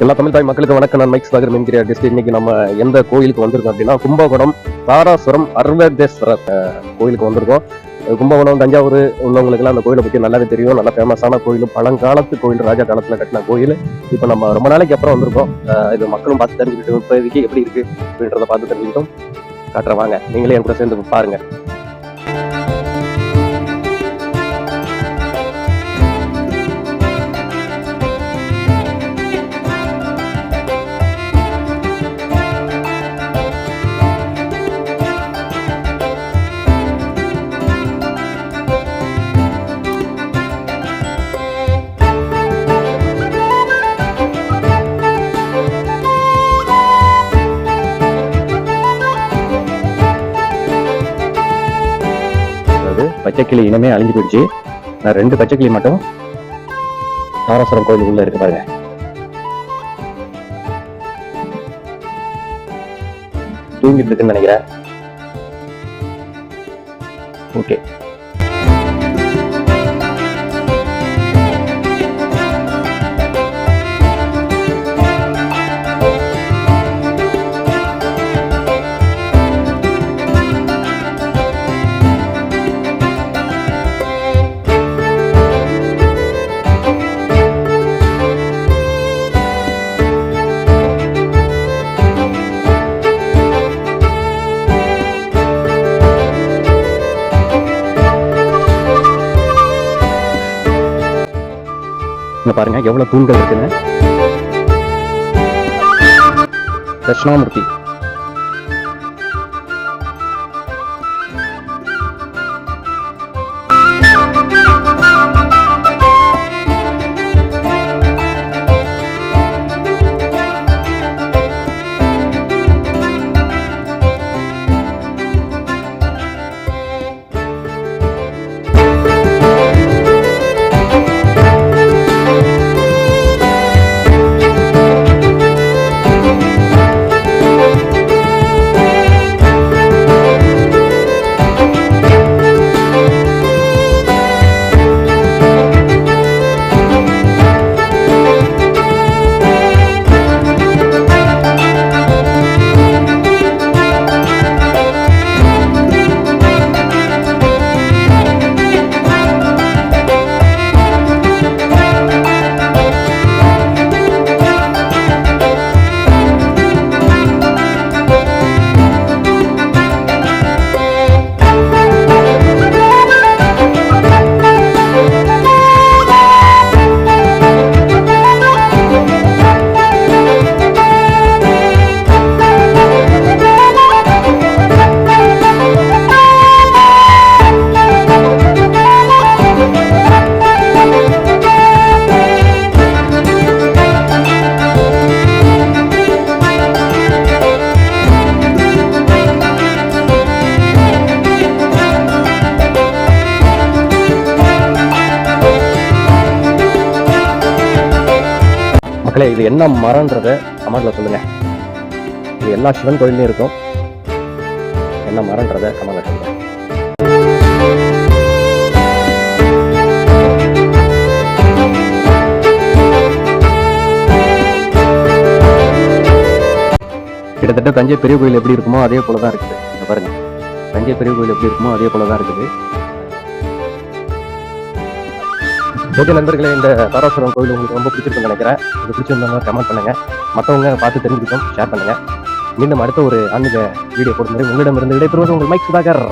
எல்லா தமிழ் தாய் மக்களுக்கு வணக்கம். நான் மைக் சுதாகர் மின்கிரி ஆர்டிஸ்ட். இன்னைக்கு நம்ம எந்த கோயிலுக்கு வந்திருக்கோம் அப்படின்னா கும்பகோணம் தாராசுரம் அர்வேதேஸ்வரர் கோயிலுக்கு வந்திருக்கோம். கும்பகோணம் தஞ்சாவூர் உள்ளவங்களுக்குலாம் அந்த கோயிலை பற்றி நல்லாவே தெரியும். நல்ல ஃபேமஸான கோயில், பழங்காலத்து கோயில், ராஜா காலத்தில் கட்டின கோயில். இப்போ நம்ம ரொம்ப நாளைக்கு அப்புறம் வந்திருக்கோம். இது மக்களும் பார்த்து தெரிஞ்சுக்கிட்டு இப்போதைக்கு எப்படி இருக்கு அப்படின்றத பார்த்து தெரிஞ்சுக்கிட்டோம். காட்டுறேன் வாங்க, நீங்களே என் கூட சேர்ந்து பாருங்க. பச்சைக்கிளி இனமே அழிஞ்சு போயிடுச்சு. நான் 2 பச்சைக்கிளி மட்டும் தாராசுரம் கோயிலுக்குள்ள இருக்கு பாருங்க. தூங்கிட்டு இருக்குன்னு நினைக்கிறேன். ஓகே, இங்க பாருங்க எவ்வளவு தூண்கள் இருக்குன்னு. தட்சிணாமூர்த்தி மக்களே, இது என்ன மரம்ன்றத கமெண்ட்ல சொல்லுங்க. இது எல்லா சிவன் கோயிலையும் இருக்கும். என்ன மரம்ன்றத கமெண்ட்ல சொல்லுங்க. கிட்டத்தட்ட தஞ்சை பெரிய கோயில் எப்படி இருக்குமோ அதே போலதான் இருக்குது. பாருங்க, தஞ்சை பெரிய கோயில் எப்படி இருக்குமோ அதே போலதான் இருக்குது. ஓகே நண்பர்களே, இந்த தாராசுரம் கோயில் உங்களுக்கு ரொம்ப பிடிச்சிருக்குன்னு நினைக்கிறேன். இது பிடிச்சிருந்தவங்க கமெண்ட் பண்ணுங்க, மற்றவங்க பார்த்து தெரிஞ்சுக்கிட்டோம், ஷேர் பண்ணுங்க. மீண்டும் அடுத்த ஒரு ஆன்மீக வீடியோ போடும் முறை உங்களிடமிருந்து விடைபெறுவது உங்கள் மைக் சுதாகர்.